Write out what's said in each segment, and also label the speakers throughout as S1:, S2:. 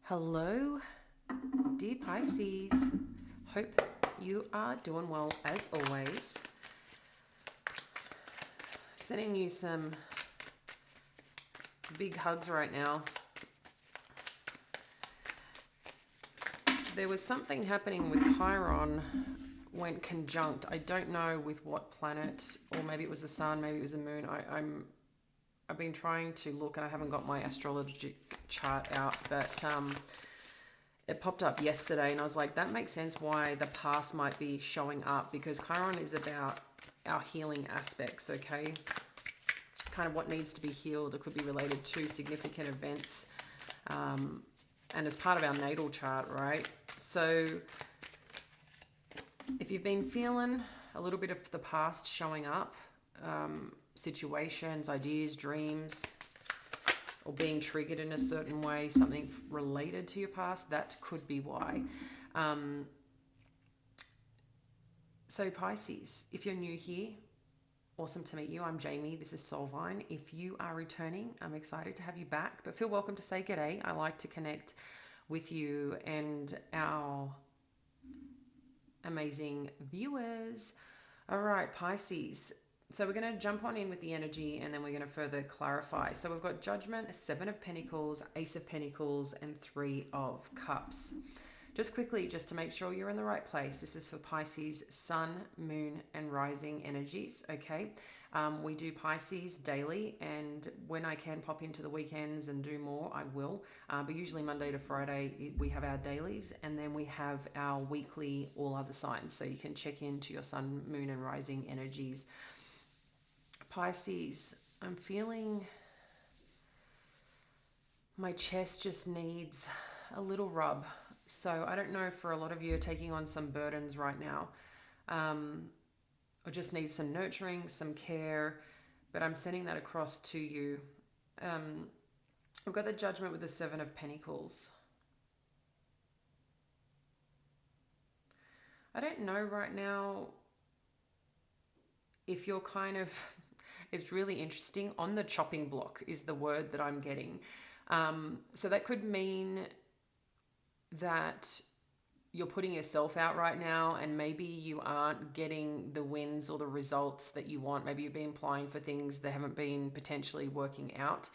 S1: Hello, dear Pisces. Hope you are doing well as always. Sending you some big hugs right now. There was something happening with Chiron went conjunct. I don't know with what planet, or maybe it was the sun, maybe it was the moon. I've been trying to look and I haven't got my astrology chart out, but it popped up yesterday and I was like, that makes sense why the past might be showing up, because Chiron is about our healing aspects, okay? Kind of what needs to be healed. It could be related to significant events and as part of our natal chart, right? So if you've been feeling a little bit of the past showing up, situations, ideas, dreams, or being triggered in a certain way, something related to your past, that could be why. So Pisces, if you're new here, awesome to meet you. I'm Jamie. This is Soulvine. If you are returning, I'm excited to have you back, but feel welcome to say g'day. I like to connect with you and our amazing viewers. All right, Pisces. So we're going to jump on in with the energy and then we're going to further clarify. So we've got Judgment, Seven of Pentacles, Ace of Pentacles, and Three of Cups. Just quickly, just to make sure you're in the right place, this is for Pisces, Sun, Moon, and Rising energies, okay? We do Pisces daily, and when I can pop into the weekends and do more, I will. But usually Monday to Friday, we have our dailies, and then we have our weekly all other signs. So you can check into your Sun, Moon, and Rising energies. Pisces, I'm feeling my chest just needs a little rub. So I don't know if for a lot of you are taking on some burdens right now, or just need some nurturing, some care, but I'm sending that across to you. We've got the Judgment with the Seven of Pentacles. I don't know right now if you're kind of, it's really interesting, on the chopping block is the word that I'm getting. So that could mean that you're putting yourself out right now and maybe you aren't getting the wins or the results that you want. Maybe you've been applying for things that haven't been potentially working out.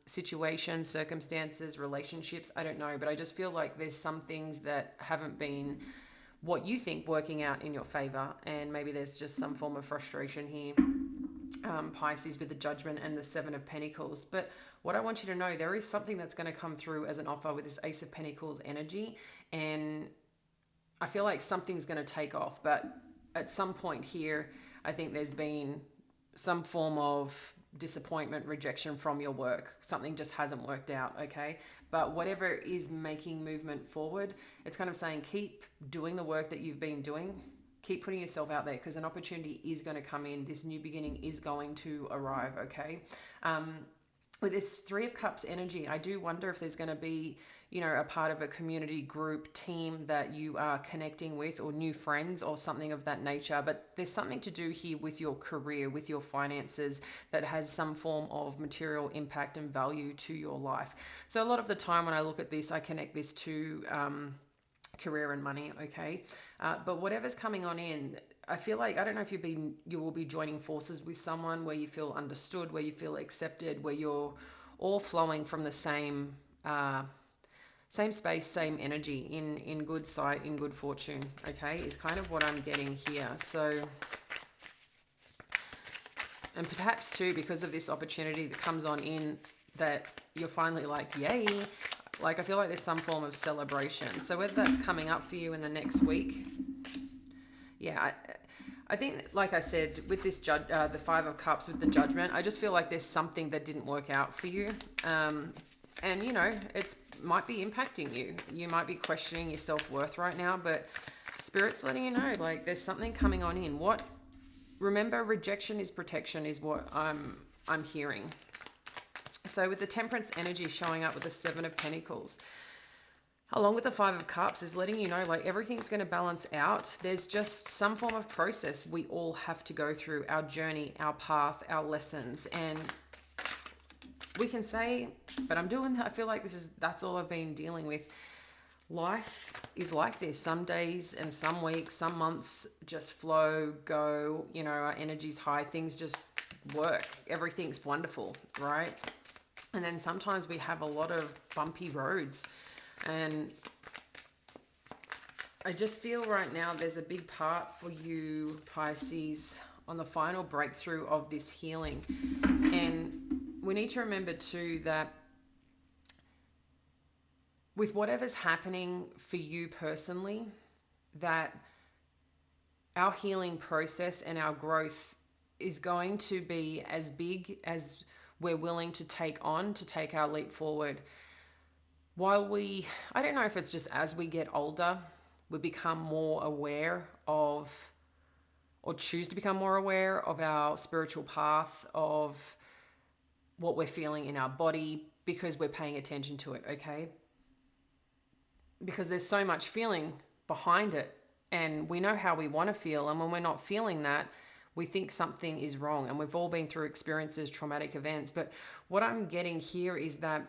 S1: Situations, circumstances, relationships, I don't know, but I just feel like there's some things that haven't been what you think working out in your favor, and maybe there's just some form of frustration here. Pisces with the Judgment and the Seven of Pentacles. But what I want you to know, there is something that's going to come through as an offer with this Ace of Pentacles energy, and I feel like something's going to take off. But at some point here, I think there's been some form of disappointment, rejection from your work. Something just hasn't worked out, okay? But whatever is making movement forward, it's kind of saying keep doing the work that you've been doing. Keep putting yourself out there, because an opportunity is going to come in. This new beginning is going to arrive, okay? With this Three of Cups energy, I do wonder if there's going to be, you know, a part of a community group team that you are connecting with, or new friends or something of that nature. But there's something to do here with your career, with your finances, that has some form of material impact and value to your life. So a lot of the time when I look at this, I connect this to career and money, okay? But whatever's coming on in, I feel like, I don't know if you will be joining forces with someone where you feel understood, where you feel accepted, where you're all flowing from the same space, same energy, in good sight, in good fortune, okay, is kind of what I'm getting here. So, and perhaps too, because of this opportunity that comes on in, that you're finally like, yay. Like, I feel like there's some form of celebration. So whether that's coming up for you in the next week, yeah, I think, like I said, with this the Five of Cups with the Judgment, I just feel like there's something that didn't work out for you. And, you know, it might be impacting you. You might be questioning your self-worth right now, but Spirit's letting you know, like, there's something coming on in. Remember, rejection is protection is what I'm hearing. So with the Temperance energy showing up with the Seven of Pentacles, along with the Five of Cups, is letting you know, like, everything's going to balance out. There's just some form of process we all have to go through, our journey, our path, our lessons. And we can say, but I feel like that's all I've been dealing with. Life is like this. Some days and some weeks, some months just flow, go, our energy's high, things just work. Everything's wonderful, right? And then sometimes we have a lot of bumpy roads. And I just feel right now there's a big part for you, Pisces, on the final breakthrough of this healing. And we need to remember too that with whatever's happening for you personally, that our healing process and our growth is going to be as big as we're willing to take our leap forward. I don't know if it's just as we get older, we become more aware of, or choose to become more aware of our spiritual path, of what we're feeling in our body, because we're paying attention to it, okay? Because there's so much feeling behind it, and we know how we want to feel, and when we're not feeling that, we think something is wrong. And we've all been through experiences, traumatic events. But what I'm getting here is that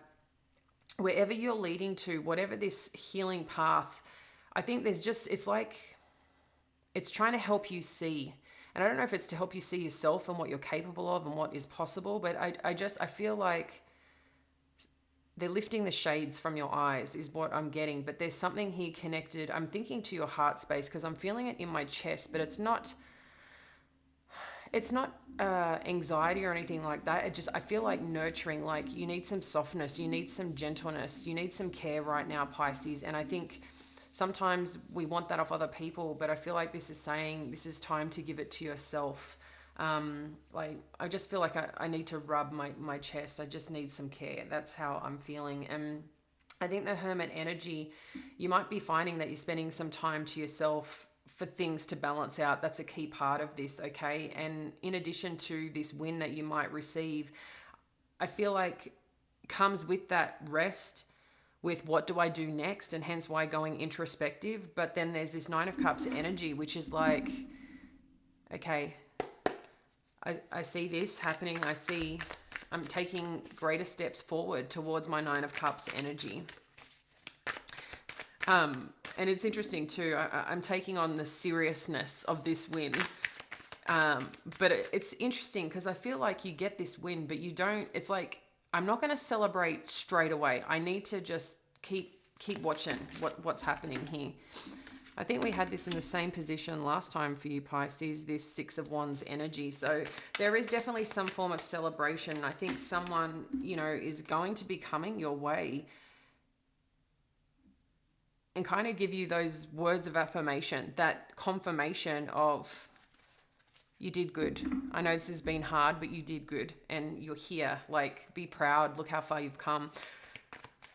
S1: wherever you're leading to, whatever this healing path, I think it's like it's trying to help you see. And I don't know if it's to help you see yourself and what you're capable of and what is possible, but I feel like they're lifting the shades from your eyes is what I'm getting. But there's something here connected. I'm thinking to your heart space because I'm feeling it in my chest, but it's not anxiety or anything like that. I feel like nurturing, like you need some softness, you need some gentleness, you need some care right now, Pisces. And I think sometimes we want that off other people, but I feel like this is saying this is time to give it to yourself. Like I just feel like I need to rub my chest. I just need some care. That's how I'm feeling. And I think the Hermit energy, you might be finding that you're spending some time to yourself for things to balance out. That's a key part of this, okay? And in addition to this win that you might receive, I feel like comes with that rest with what do I do next, and hence why going introspective. But then there's this Nine of Cups energy, which is like, okay, I see this happening. I'm taking greater steps forward towards my Nine of Cups energy. And it's interesting too. I'm taking on the seriousness of this win. But it's interesting because I feel like you get this win, but you don't. It's like, I'm not going to celebrate straight away. I need to just keep watching what's happening here. I think we had this in the same position last time for you, Pisces, this Six of Wands energy. So there is definitely some form of celebration. I think someone, is going to be coming your way and kind of give you those words of affirmation, that confirmation of you did good. I know this has been hard, but you did good and you're here. Like, be proud. Look how far you've come.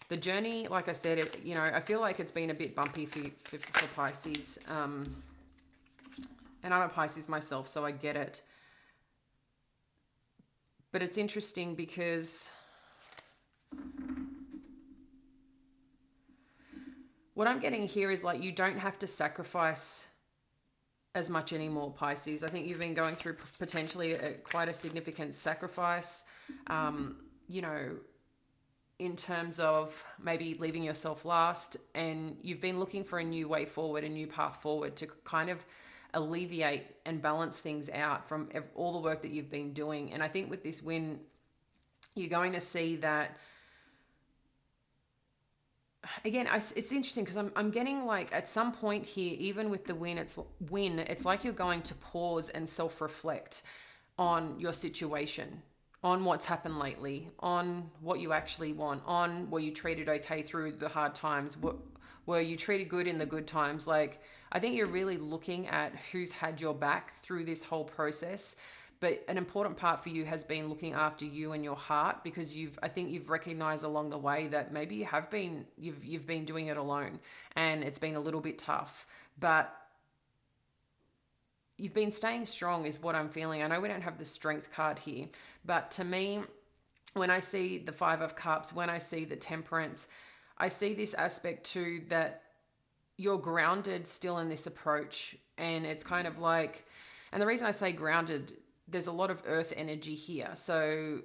S1: The journey, like I said, I feel like it's been a bit bumpy for Pisces. And I'm a Pisces myself, so I get it. But it's interesting because what I'm getting here is like you don't have to sacrifice as much anymore, Pisces. I think you've been going through potentially quite a significant sacrifice, in terms of maybe leaving yourself last, and you've been looking for a new way forward, a new path forward to kind of alleviate and balance things out from all the work that you've been doing. And I think with this win, you're going to see that. Again, it's interesting because I'm getting like at some point here, even with the win, it's like you're going to pause and self-reflect on your situation, on what's happened lately, on what you actually want, on were you treated okay through the hard times, were you treated good in the good times. Like, I think you're really looking at who's had your back through this whole process. But an important part for you has been looking after you and your heart, because I think you've recognized along the way that maybe you've been doing it alone and it's been a little bit tough, but you've been staying strong is what I'm feeling. I know we don't have the Strength card here, but to me, when I see the Five of Cups, when I see the Temperance, I see this aspect too, that you're grounded still in this approach. And it's kind of like, and the reason I say grounded, there's a lot of earth energy here. So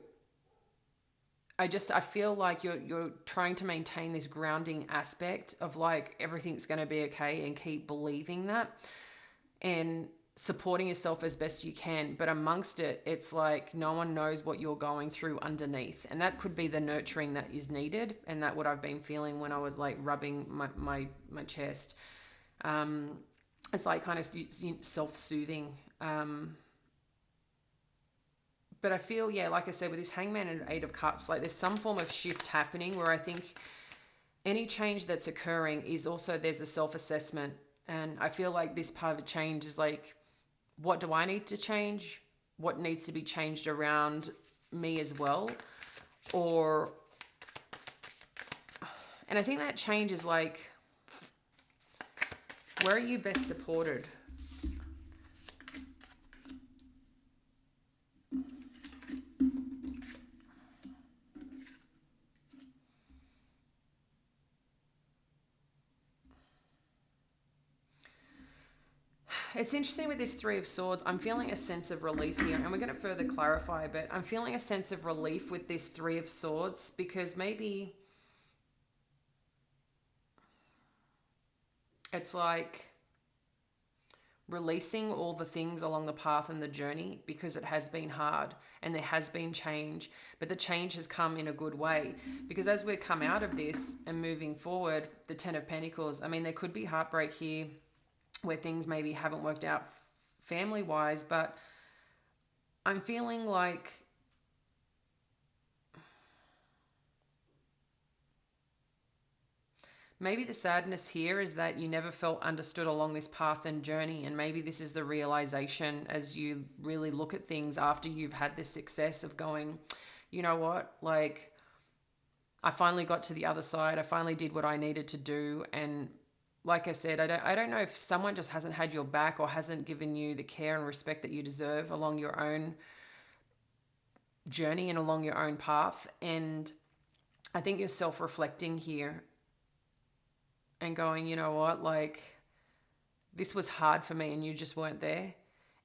S1: I feel like you're trying to maintain this grounding aspect of like everything's going to be okay and keep believing that and supporting yourself as best you can. But amongst it, it's like no one knows what you're going through underneath. And that could be the nurturing that is needed. And that what I've been feeling when I was like rubbing my chest. It's like kind of self-soothing. But I feel, yeah, like I said, with this Hangman and Eight of Cups, like there's some form of shift happening where I think any change that's occurring is also there's a self-assessment. And I feel like this part of change is like, what do I need to change? What needs to be changed around me as well? And I think that change is like, where are you best supported? It's interesting with this Three of Swords. I'm feeling a sense of relief here, and we're going to further clarify, but I'm feeling a sense of relief with this Three of Swords because maybe it's like releasing all the things along the path and the journey because it has been hard and there has been change, but the change has come in a good way because as we come out of this and moving forward, the Ten of Pentacles, I mean, there could be heartbreak here where things maybe haven't worked out family wise, but I'm feeling like maybe the sadness here is that you never felt understood along this path and journey. And maybe this is the realization as you really look at things after you've had this success of going, you know what, like I finally got to the other side. I finally did what I needed to do. And like I said, I don't know if someone just hasn't had your back or hasn't given you the care and respect that you deserve along your own journey and along your own path. And I think you're self-reflecting here and going, you know what, like this was hard for me and you just weren't there.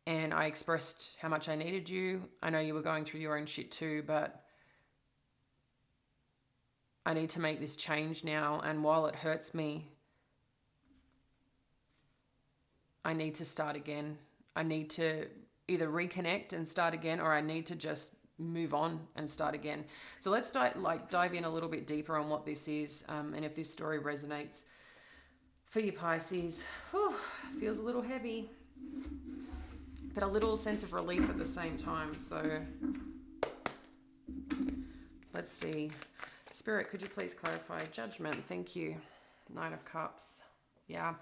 S1: And I expressed how much I needed you. I know you were going through your own shit too, but I need to make this change now. And while it hurts me, I need to start again. I need to either reconnect and start again, or I need to just move on and start again. So let's dive in a little bit deeper on what this is, and if this story resonates for you, Pisces. Whew, feels a little heavy, but a little sense of relief at the same time. So let's see. Spirit, could you please clarify Judgment? Thank you. Nine of Cups. Yeah.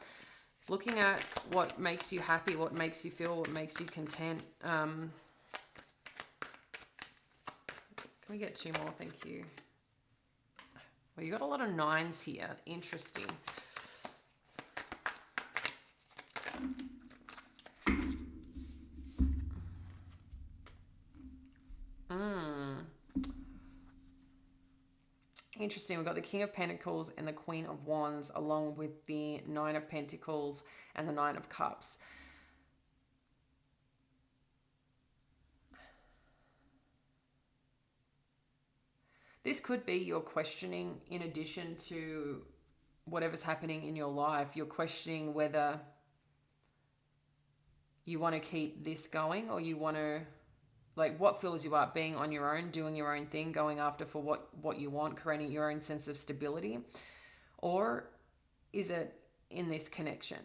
S1: Looking at what makes you happy, what makes you feel, what makes you content. Can we get two more? Thank you. Well, you got a lot of nines here. Interesting. Interesting. We've got the King of Pentacles and the Queen of Wands along with the Nine of Pentacles and the Nine of Cups. This could be your questioning in addition to whatever's happening in your life. You're questioning whether you want to keep this going or you want to, like, what fills you up, being on your own, doing your own thing, going after for what you want, creating your own sense of stability, or is it in this connection?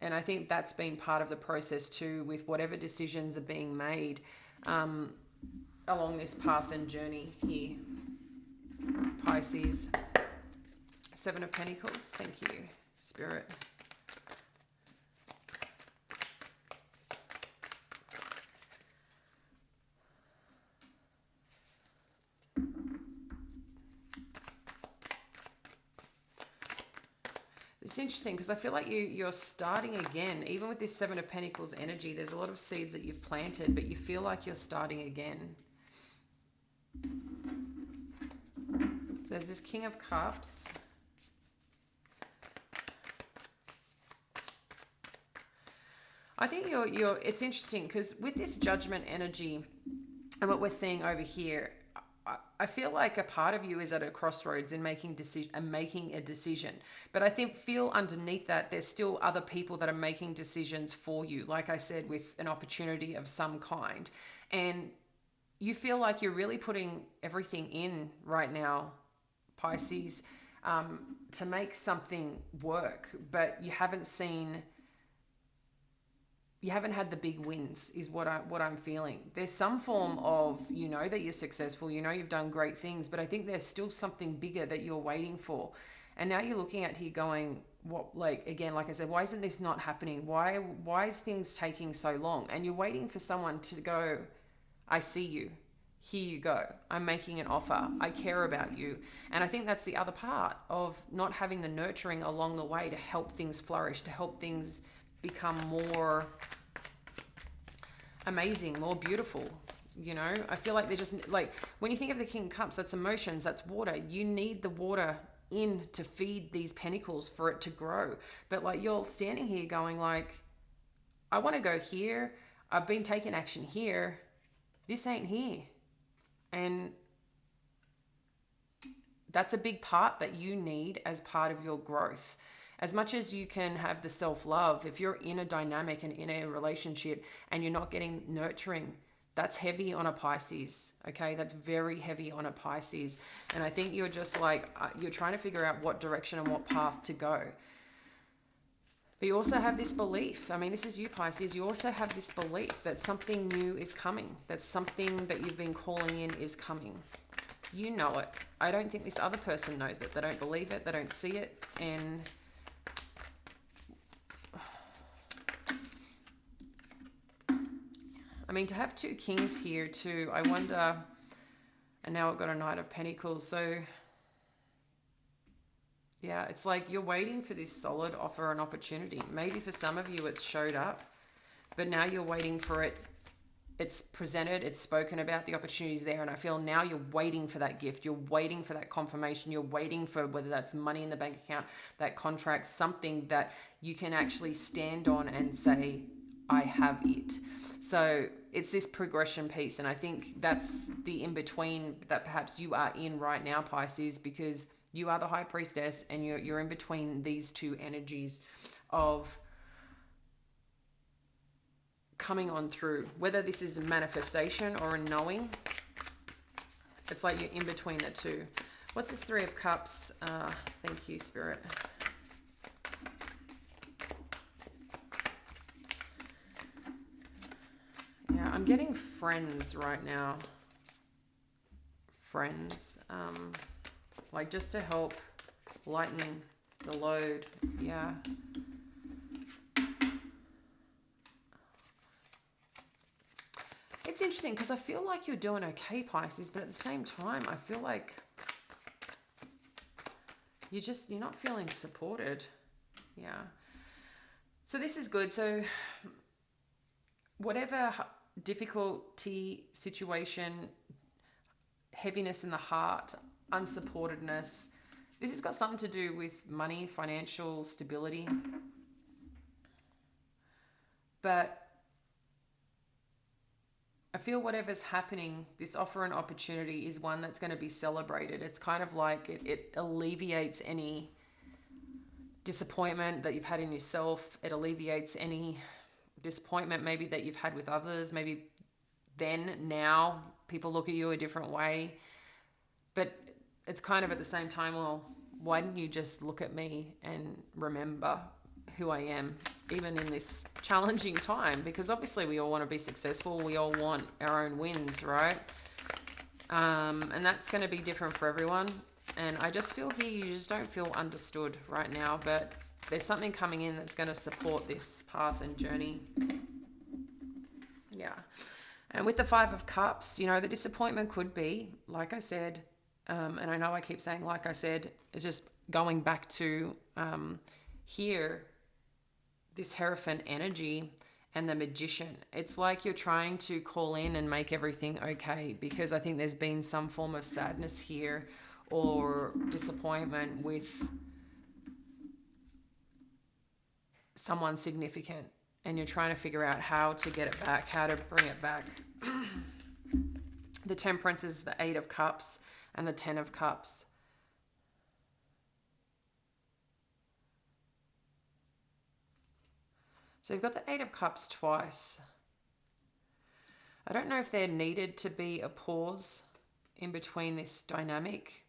S1: And I think that's been part of the process too with whatever decisions are being made along this path and journey here. Pisces. Seven of Pentacles. Thank you, Spirit. It's interesting because I feel like you're starting again. Even with this Seven of Pentacles energy, there's a lot of seeds that you've planted, but you feel like you're starting again. There's this King of Cups. I think it's interesting because with this Judgment energy and what we're seeing over here, I feel like a part of you is at a crossroads in making a decision. But I think feel underneath that there's still other people that are making decisions for you. Like I said, with an opportunity of some kind, and you feel like you're really putting everything in right now, Pisces, to make something work, but you haven't had the big wins is what I'm feeling. There's some form of, that you're successful, you've done great things, but I think there's still something bigger that you're waiting for. And now you're looking at here going, what, like, again, like I said, why isn't this not happening? Why is things taking so long? And you're waiting for someone to go, I see you. Here you go. I'm making an offer. I care about you. And I think that's the other part of not having the nurturing along the way to help things flourish, to help things become more amazing, more beautiful. I feel like they're just like, when you think of the King of Cups, that's emotions, that's water. You need the water in to feed these pentacles for it to grow. But like, you're standing here going like, I want to go here. I've been taking action here. This ain't here. And that's a big part that you need as part of your growth. As much as you can have the self-love, if you're in a dynamic and in a relationship and you're not getting nurturing, that's heavy on a Pisces, okay? That's very heavy on a Pisces. And I think you're just like, you're trying to figure out what direction and what path to go. But you also have this belief. I mean, this is you, Pisces. You also have this belief that something new is coming, that something that you've been calling in is coming. You know it. I don't think this other person knows it. They don't believe it. They don't see it. And I mean, to have two kings here too, I wonder, and now I've got a Knight of Pentacles. So yeah, it's like you're waiting for this solid offer and opportunity. Maybe for some of you it's showed up, but now you're waiting for it. It's presented, it's spoken about, the opportunity's there, and I feel now you're waiting for that gift. You're waiting for that confirmation. You're waiting for whether that's money in the bank account, that contract, something that you can actually stand on and say, I have it. So it's this progression piece, and I think that's the in-between that perhaps you are in right now, Pisces, because you are the High Priestess and you're in between these two energies of coming on through. Whether this is a manifestation or a knowing, it's like you're in between the two. What's this Three of Cups? Thank you, Spirit. Yeah, I'm getting friends right now. Friends. Like just to help lighten the load. Yeah. It's interesting because I feel like you're doing okay, Pisces, but at the same time, I feel like you're not feeling supported. Yeah. So this is good. So whatever difficulty, situation, heaviness in the heart, unsupportedness, this has got something to do with money, financial stability. But I feel whatever's happening, this offer and opportunity is one that's going to be celebrated. It's kind of like it alleviates any disappointment that you've had in yourself. It alleviates any disappointment maybe that you've had with others. Maybe now people look at you a different way. But it's kind of at the same time, well, why didn't you just look at me and remember who I am, even in this challenging time? Because obviously we all want to be successful. We all want our own wins, right? And that's going to be different for everyone. And I just feel here you just don't feel understood right now, but there's something coming in that's going to support this path and journey. Yeah. And with the Five of Cups, the disappointment could be, like I said, and I know I keep saying, like I said, it's just going back to here, this Hierophant energy and the Magician. It's like you're trying to call in and make everything okay, because I think there's been some form of sadness here or disappointment with someone significant, and you're trying to figure out how to get it back, how to bring it back. The Temperance is the 8 of Cups and the 10 of Cups. So you've got the 8 of Cups twice. I don't know if there needed to be a pause in between this dynamic.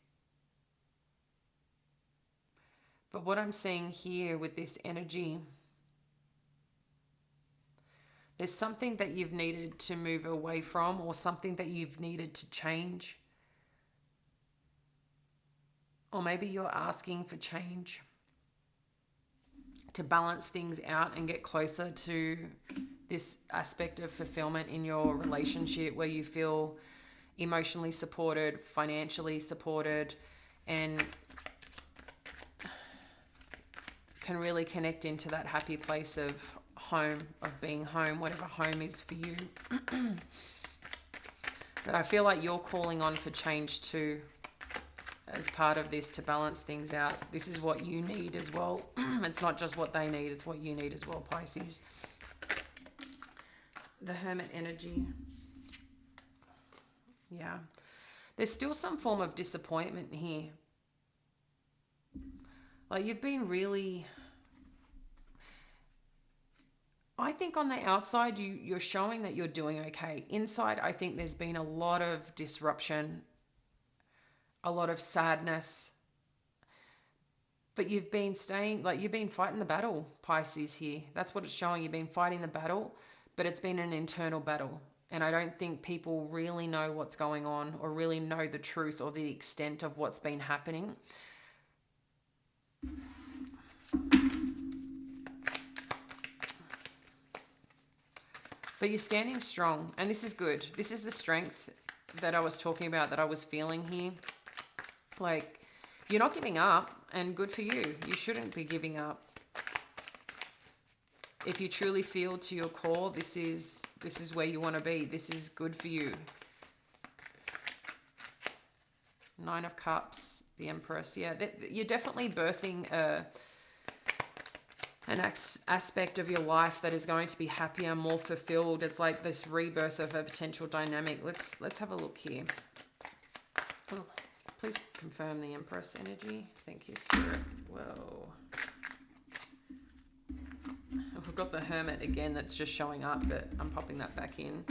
S1: But what I'm seeing here with this energy, there's something that you've needed to move away from, or something that you've needed to change. Or maybe you're asking for change to balance things out and get closer to this aspect of fulfillment in your relationship, where you feel emotionally supported, financially supported, and can really connect into that happy place of home, of being home, whatever home is for you. But I feel like you're calling on for change too, as part of this, to balance things out. This is what you need as well. It's not just what they need, it's what you need as well, Pisces. The Hermit energy. Yeah. There's still some form of disappointment here. Like, you've been really... I think on the outside, you're showing that you're doing okay. Inside, I think there's been a lot of disruption, a lot of sadness. But you've been you've been fighting the battle, Pisces, here. That's what it's showing. You've been fighting the battle, but it's been an internal battle. And I don't think people really know what's going on, or really know the truth or the extent of what's been happening. But you're standing strong, and this is good. This is the strength that I was talking about, that I was feeling here. Like, you're not giving up, and good for you. You shouldn't be giving up. If you truly feel to your core, this is where you want to be. This is good for you. 9 of Cups, the Empress. Yeah, you're definitely birthing an aspect of your life that is going to be happier, more fulfilled. It's like this rebirth of a potential dynamic. Let's have a look here. Oh, please confirm the Empress energy. Thank you, Spirit. Whoa. We've got the Hermit again that's just showing up, but I'm popping that back in.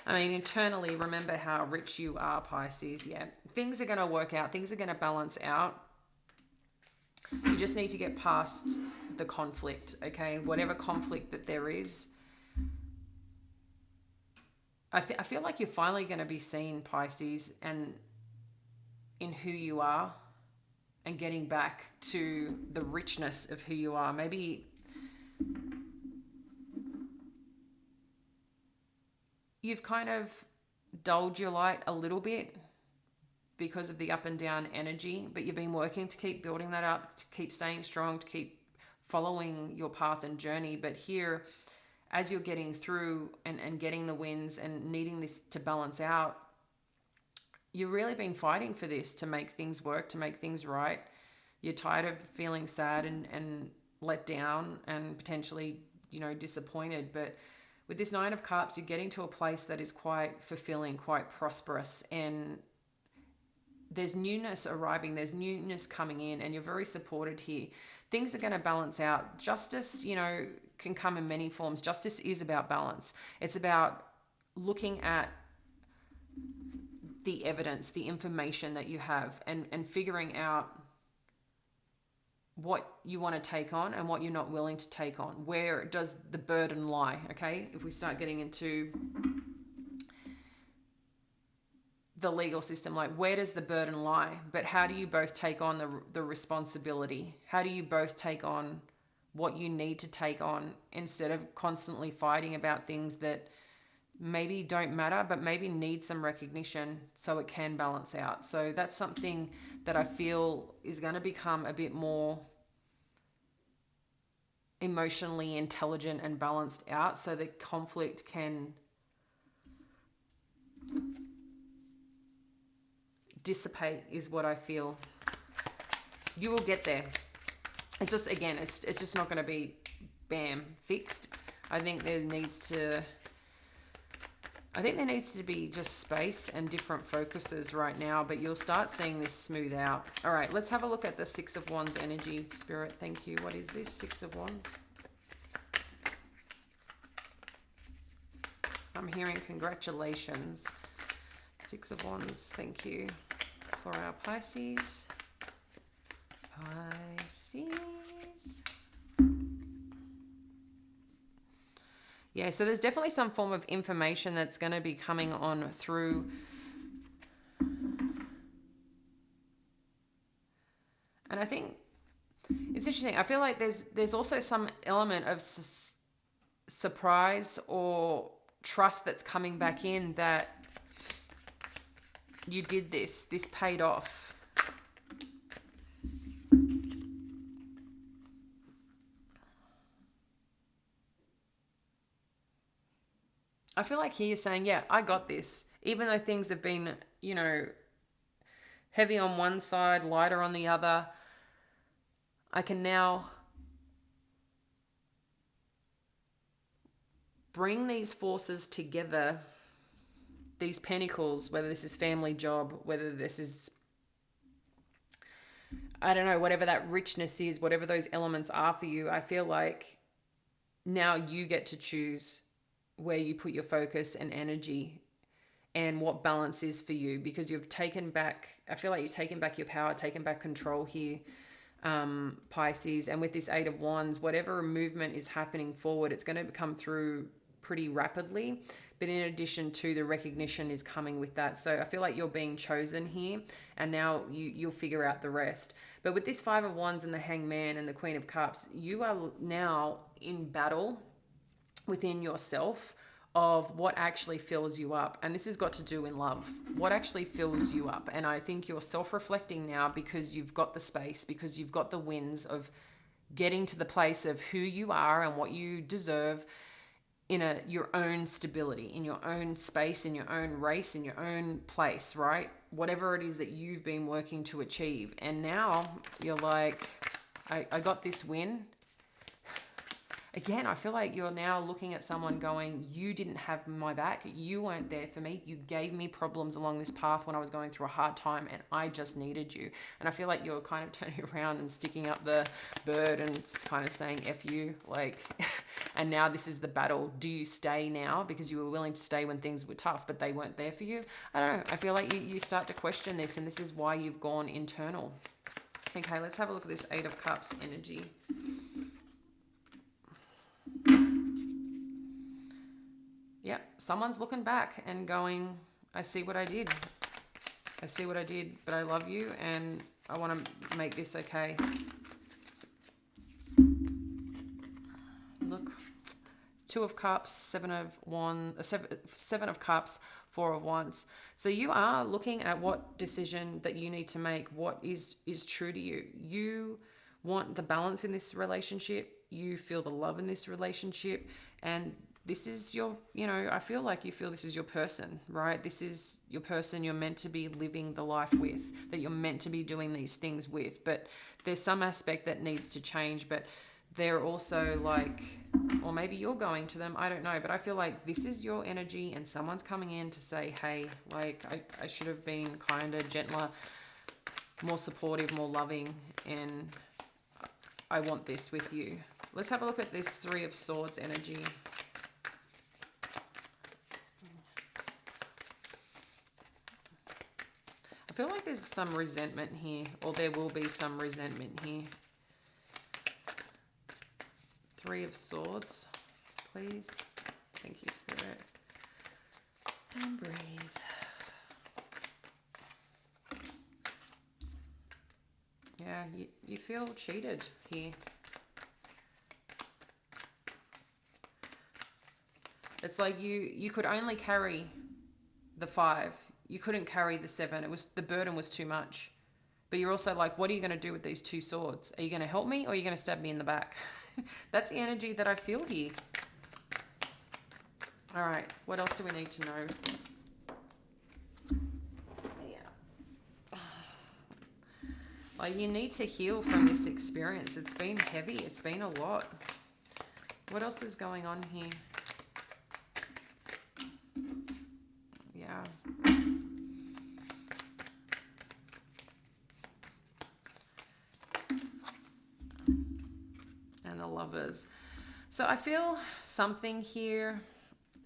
S1: I mean, internally, remember how rich you are, Pisces. Yeah, things are going to work out. Things are going to balance out. You just need to get past the conflict, okay? Whatever conflict that there is. I feel like you're finally going to be seen, Pisces, and in who you are, and getting back to the richness of who you are. Maybe you've kind of dulled your light a little bit because of the up and down energy, but you've been working to keep building that up, to keep staying strong, to keep following your path and journey. But here, as you're getting through and getting the wins and needing this to balance out, you've really been fighting for this, to make things work, to make things right. You're tired of feeling sad and let down and potentially, disappointed. But with this 9 of Cups, you're getting to a place that is quite fulfilling, quite prosperous, and there's newness arriving, there's newness coming in, and you're very supported here. Things are going to balance out. Justice, can come in many forms. Justice is about balance. It's about looking at the evidence, the information that you have, and figuring out what you want to take on and what you're not willing to take on. Where does the burden lie, okay? If we start getting into the legal system, like, where does the burden lie? But how do you both take on the responsibility? How do you both take on what you need to take on, instead of constantly fighting about things that maybe don't matter, but maybe need some recognition so it can balance out? So that's something that I feel is going to become a bit more emotionally intelligent and balanced out, so that conflict can dissipate, is what I feel. You will get there. It's just, again, it's just not going to be bam fixed. I think there needs to I think there needs to be just space and different focuses right now, but you'll start seeing this smooth out. All right, let's have a look at the Six of Wands energy. Spirit, thank you. What is this? Six of Wands. I'm hearing congratulations. Six of Wands, thank you for our Pisces. Pisces. Yeah, so there's definitely some form of information that's going to be coming on through. And I think it's interesting. I feel like there's also some element of surprise or trust that's coming back in that you did this paid off. I feel like here you're saying, yeah, I got this. Even though things have been, you know, heavy on one side, lighter on the other, I can now bring these forces together, these pentacles, whether this is family, job, whether this is, I don't know, whatever that richness is, whatever those elements are for you. I feel like now you get to choose where you put your focus and energy and what balance is for you, because you've taken back, I feel like you've taken back your power, taken back control here, Pisces. And with this Eight of Wands, whatever movement is happening forward, it's going to come through pretty rapidly. But in addition to the recognition is coming with that. So I feel like you're being chosen here, and now you'll figure out the rest. But with this Five of Wands and the Hangman and the Queen of Cups, you are now in battle within yourself of what actually fills you up. And this has got to do in love. What actually fills you up? And I think you're self-reflecting now, because you've got the space, because you've got the wins of getting to the place of who you are and what you deserve in your own stability, in your own space, in your own race, in your own place, right? Whatever it is that you've been working to achieve. And now you're like, I got this win. Again, I feel like you're now looking at someone going, you didn't have my back. You weren't there for me. You gave me problems along this path when I was going through a hard time, and I just needed you. And I feel like you're kind of turning around and sticking up the bird and kind of saying, F you. Like, and now this is the battle. Do you stay now because you were willing to stay when things were tough, but they weren't there for you? I don't know. I feel like you start to question this, and this is why you've gone internal. Okay, let's have a look at this Eight of Cups energy. Yeah, someone's looking back and going, I see what I did. I see what I did, but I love you and I want to make this okay. Look, Two of Cups, Seven of Cups, Four of Wands. So you are looking at what decision that you need to make, what is true to you. You want the balance in this relationship. You feel the love in this relationship, and this is your, I feel like you feel this is your person, right? This is your person you're meant to be living the life with, that you're meant to be doing these things with. But there's some aspect that needs to change, but they're also like, or maybe you're going to them, I don't know. But I feel like this is your energy, and someone's coming in to say, hey, like I should have been kinder, gentler, more supportive, more loving, and I want this with you. Let's have a look at this Three of Swords energy. I feel like there's some resentment here, or there will be some resentment here. Three of Swords, please. Thank you, Spirit. And breathe. Yeah, you feel cheated here. It's like you could only carry the 5. You couldn't carry the 7. The burden was too much. But you're also like, what are you going to do with these 2 swords? Are you going to help me, or are you going to stab me in the back? That's the energy that I feel here. All right, what else do we need to know? Yeah. Like, you need to heal from this experience. It's been heavy. It's been a lot. What else is going on here? Lovers. So I feel something here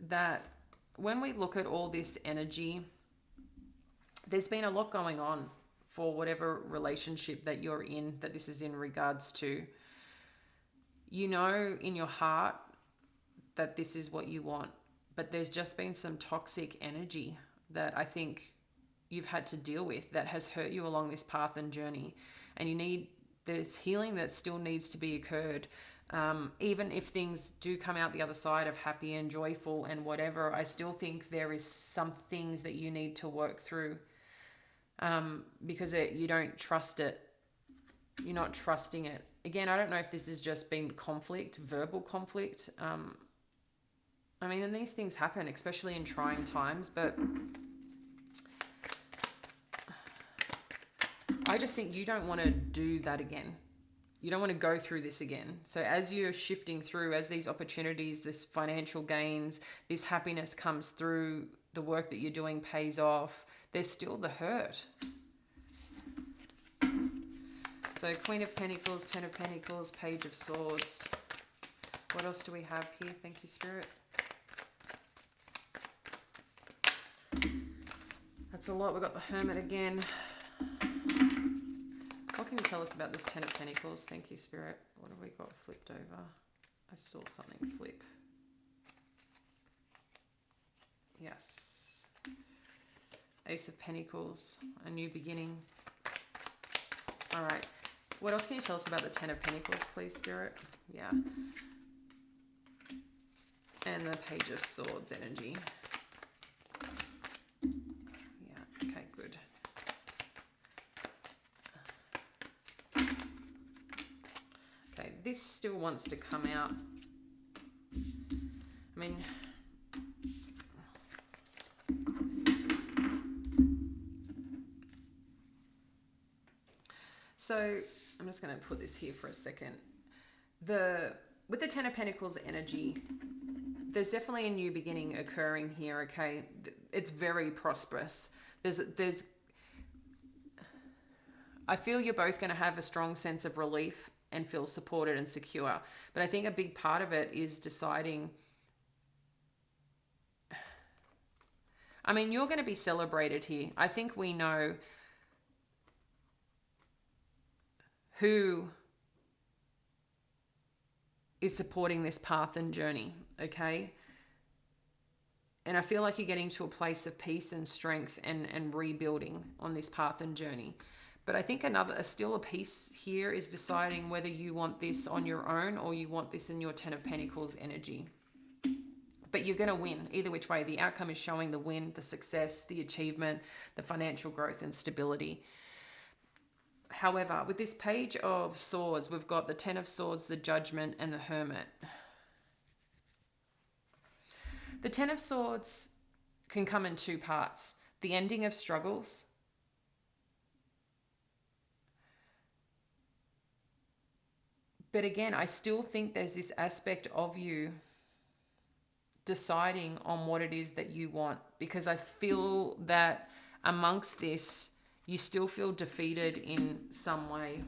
S1: that when we look at all this energy, there's been a lot going on for whatever relationship that you're in, that this is in regards to. You know in your heart that this is what you want, but there's just been some toxic energy that I think you've had to deal with that has hurt you along this path and journey. And there's healing that still needs to be occurred. Even if things do come out the other side of happy and joyful and whatever, I still think there is some things that you need to work through, because you don't trust it. You're not trusting it. Again, I don't know if this has just been conflict, verbal conflict. And these things happen, especially in trying times, but I just think you don't want to do that again. You don't want to go through this again. So as you're shifting through, as these opportunities, this financial gains, this happiness comes through, the work that you're doing pays off, there's still the hurt. So Queen of Pentacles, Ten of Pentacles, Page of Swords. What else do we have here? Thank you, Spirit. That's a lot. We've got the Hermit again. What can you tell us about this Ten of Pentacles? Thank you, Spirit. What have we got flipped over? I saw something flip. Yes. Ace of Pentacles, a new beginning. All right. What else can you tell us about the Ten of Pentacles, please, Spirit? Yeah. And the Page of Swords energy. Yeah, okay, good. Okay, this still wants to come out. So I'm just going to put this here for a second. With the Ten of Pentacles energy, there's definitely a new beginning occurring here, okay? It's very prosperous. I feel you're both going to have a strong sense of relief and feel supported and secure. But I think a big part of it is deciding, you're going to be celebrated here. I think we know who is supporting this path and journey, okay? And I feel like you're getting to a place of peace and strength and rebuilding on this path and journey. But I think still a piece here is deciding whether you want this on your own or you want this in your Ten of Pentacles energy. But you're going to win either which way. The outcome is showing the win, the success, the achievement, the financial growth and stability. However, with this Page of Swords, we've got the Ten of Swords, the Judgment, and the Hermit. The Ten of Swords can come in two parts. The ending of struggles. But again, I still think there's this aspect of you deciding on what it is that you want, because I feel that amongst this, you still feel defeated in some way,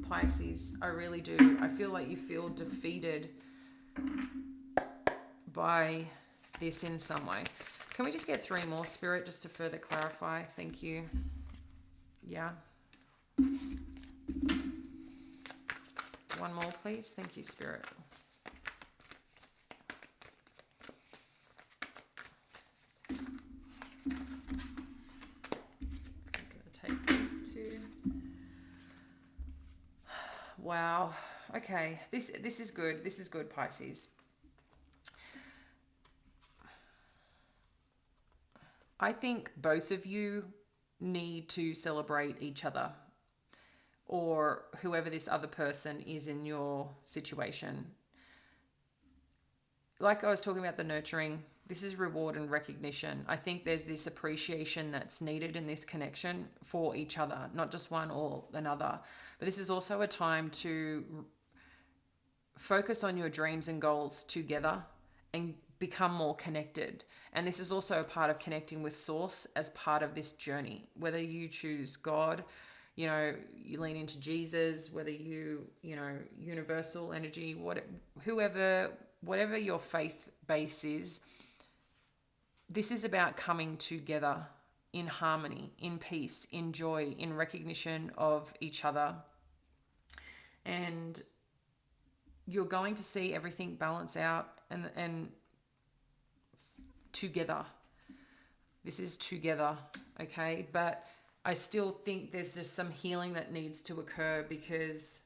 S1: Pisces. I really do. I feel like you feel defeated by this in some way. Can we just get 3 more, Spirit, just to further clarify? Thank you. Yeah. 1 more, please. Thank you, Spirit. Wow. Okay. This is good. This is good, Pisces. I think both of you need to celebrate each other, or whoever this other person is in your situation. Like I was talking about the nurturing, this is reward and recognition. I think there's this appreciation that's needed in this connection for each other, not just one or another. But this is also a time to focus on your dreams and goals together and become more connected. And this is also a part of connecting with Source as part of this journey. Whether you choose God, you lean into Jesus, whether universal energy, whatever your faith base is, this is about coming together in harmony, in peace, in joy, in recognition of each other. And you're going to see everything balance out and together. This is together, okay? But I still think there's just some healing that needs to occur, because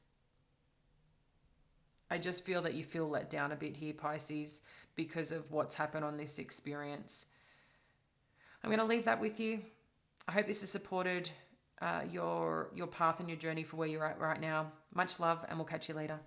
S1: I just feel that you feel let down a bit here, Pisces, because of what's happened on this experience. I'm going to leave that with you. I hope this has supported your path and your journey for where you're at right now. Much love, and we'll catch you later.